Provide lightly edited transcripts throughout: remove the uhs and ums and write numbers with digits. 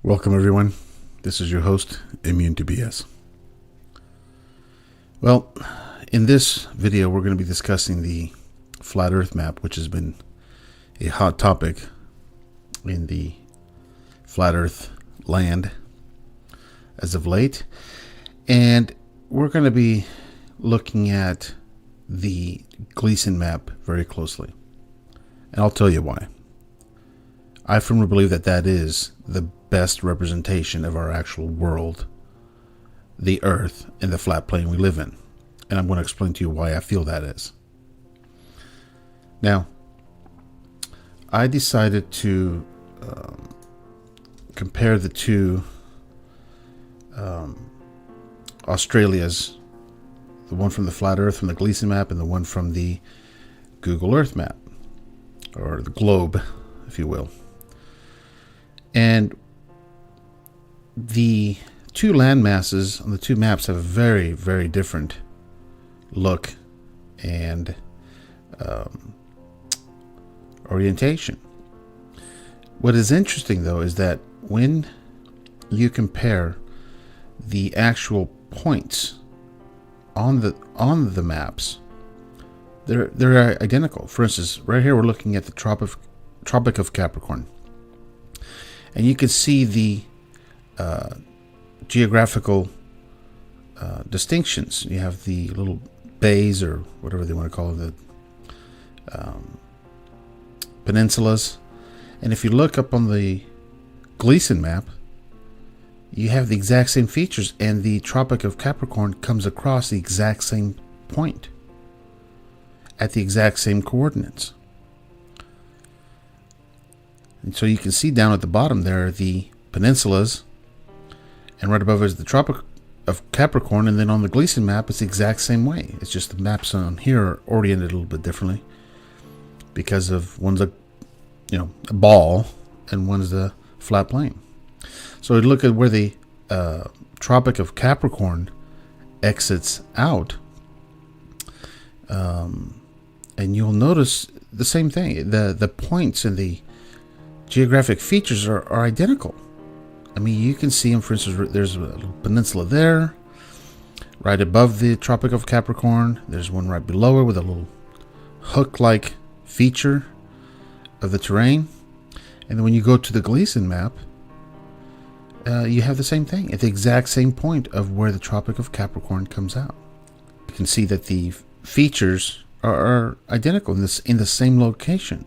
Welcome everyone. This is your host, Immune to BS. Well, in this video we're going to be discussing the flat earth map, which has been a hot topic in the flat earth land as of late. And we're going to be looking at the Gleason map very closely. And I'll tell you why. I firmly believe that that is the best representation of our actual world, the Earth, and the flat plane we live in. And I'm going to explain to you why I feel that is. Now, I decided to compare the two Australias, the one from the flat Earth from the Gleason map and the one from the Google Earth map, or the globe, if you will. And the two land masses on the two maps have a very, very different look and orientation. What is interesting, though, is that when you compare the actual points on the maps, they're identical. For instance, right here we're looking at the Tropic of Capricorn, and you can see the geographical distinctions. You have the little bays, or whatever they want to call it, the peninsulas. And if you look up on the Gleason map, you have the exact same features, and the Tropic of Capricorn comes across the exact same point at the exact same coordinates. And so you can see down at the bottom there are the peninsulas, and right above is the Tropic of Capricorn, and then on the Gleason map it's the exact same way. It's just the maps on here are oriented a little bit differently because of one's a ball and one's a flat plane. So we look at where the Tropic of Capricorn exits out, and you'll notice the same thing. The points and the geographic features are identical. I mean, you can see them. For instance, there's a little peninsula there, right above the Tropic of Capricorn. There's one right below it with a little hook-like feature of the terrain. And then when you go to the Gleason map, you have the same thing at the exact same point of where the Tropic of Capricorn comes out. You can see that the features are identical in the same location,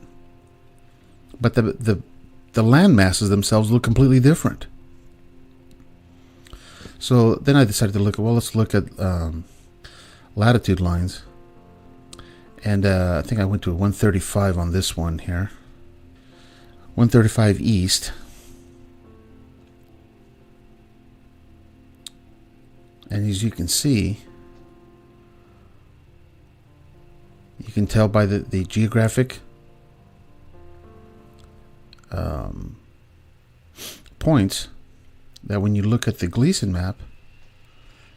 but the land masses themselves look completely different. So then I decided to let's look at latitude lines. And I think I went to a 135 on this one here. 135 east. And as you can see, you can tell by the geographic points that when you look at the Gleason map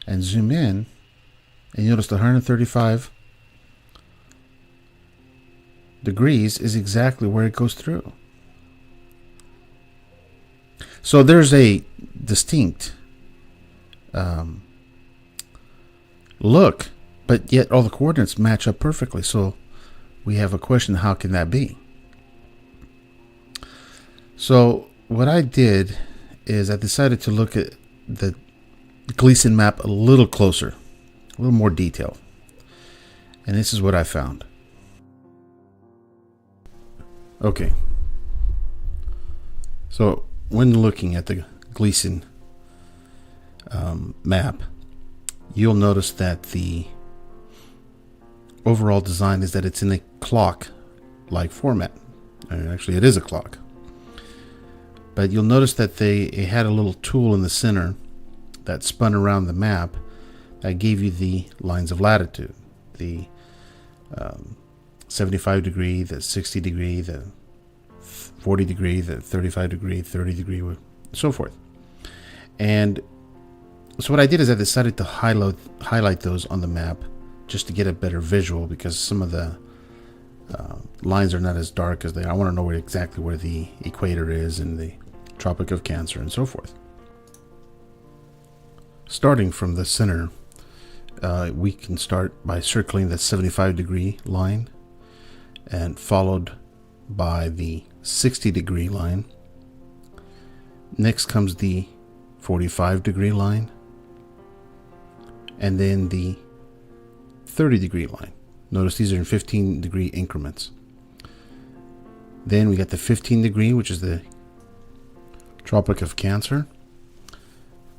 and zoom in, and you notice the 135 degrees is exactly where it goes through. So there's a distinct look, but yet all the coordinates match up perfectly. So we have a question: how can that be? So what I did is I decided to look at the Gleason map a little closer, a little more detail. And this is what I found. Okay. So when looking at the Gleason map, you'll notice that the overall design is that it's in a clock-like format. And actually, it is a clock. But you'll notice that they had a little tool in the center that spun around the map that gave you the lines of latitude. The 75 degree, the 60 degree, the 40 degree, the 35 degree, 30 degree, so forth. And so what I did is I decided to highlight those on the map just to get a better visual, because some of the lines are not as dark as they are. I want to know exactly where the equator is and the Tropic of Cancer, and so forth. Starting from the center, we can start by circling the 75-degree line, and followed by the 60-degree line. Next comes the 45-degree line, and then the 30-degree line. Notice these are in 15-degree increments. Then we got the 15-degree, which is the Tropic of Cancer.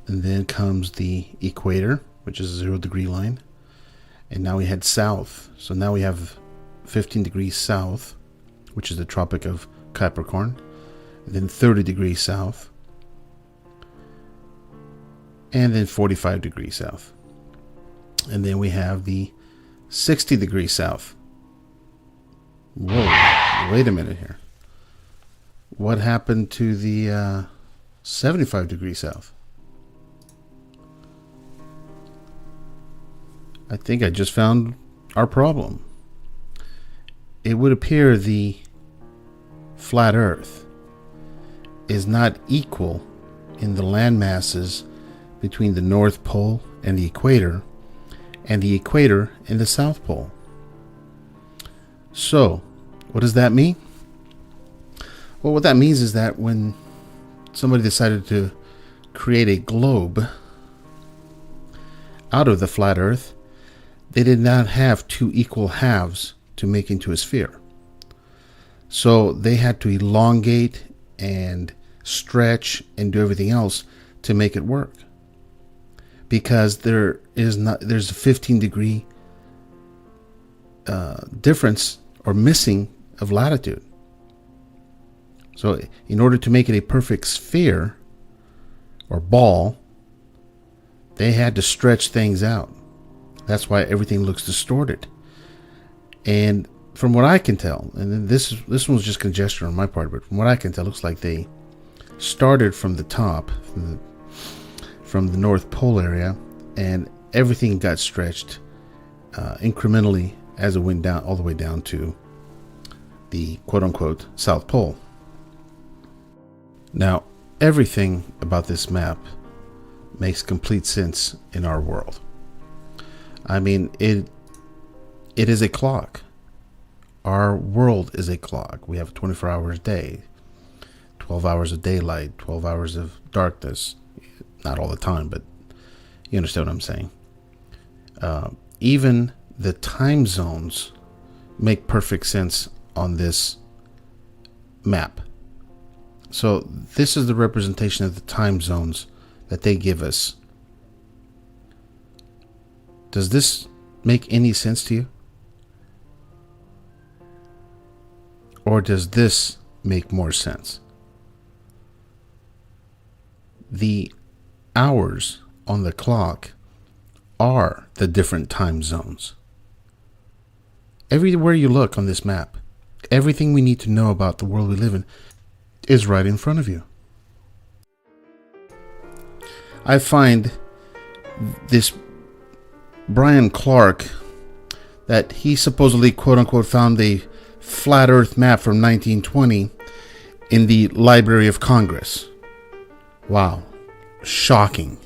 And then comes the equator, which is a 0-degree line. And now we head south. So now we have 15 degrees south, which is the Tropic of Capricorn. And then 30 degrees south. And then 45 degrees south. And then we have the 60 degrees south. Whoa, wait a minute here. What happened to the 75 degrees south? I think I just found our problem. It would appear the flat Earth is not equal in the land masses between the North Pole and the equator and the South Pole. So, what does that mean? Well, what that means is that when somebody decided to create a globe out of the flat Earth, they did not have two equal halves to make into a sphere. So they had to elongate and stretch and do everything else to make it work. Because there's a 15-degree difference or missing of latitude. So in order to make it a perfect sphere or ball, they had to stretch things out. That's why everything looks distorted. And from what I can tell, and this one's just conjecture on my part, but from what I can tell, it looks like they started from the top, from the North Pole area, and everything got stretched incrementally as it went down, all the way down to the quote-unquote South Pole. Now, everything about this map makes complete sense in our world. I mean, it is a clock. Our world is a clock. We have 24 hours a day, 12 hours of daylight, 12 hours of darkness. Not all the time, but you understand what I'm saying. Even the time zones make perfect sense on this map. So this is the representation of the time zones that they give us. Does this make any sense to you? Or does this make more sense? The hours on the clock are the different time zones. Everywhere you look on this map, everything we need to know about the world we live in is right in front of you. I find this Brian Clark, that he supposedly quote-unquote found a flat earth map from 1920 in the Library of Congress. Wow. Shocking.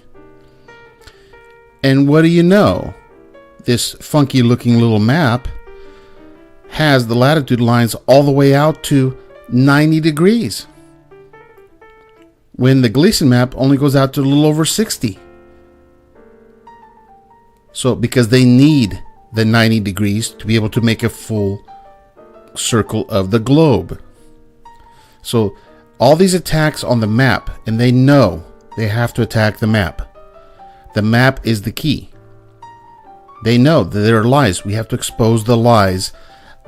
And what do you know? This funky looking little map has the latitude lines all the way out to 90 degrees. When the Gleason map only goes out to a little over 60. So, because they need the 90 degrees to be able to make a full circle of the globe. So, all these attacks on the map, and they know they have to attack the map. The map is the key. They know that there are lies. We have to expose the lies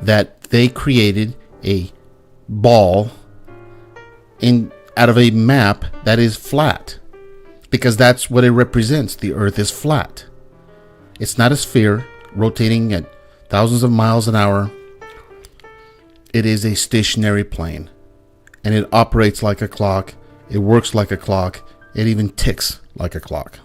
that they created a ball out of a map that is flat. Because that's what it represents. The Earth is flat. It's not a sphere rotating at thousands of miles an hour. It is a stationary plane. And it operates like a clock. It works like a clock. It even ticks like a clock.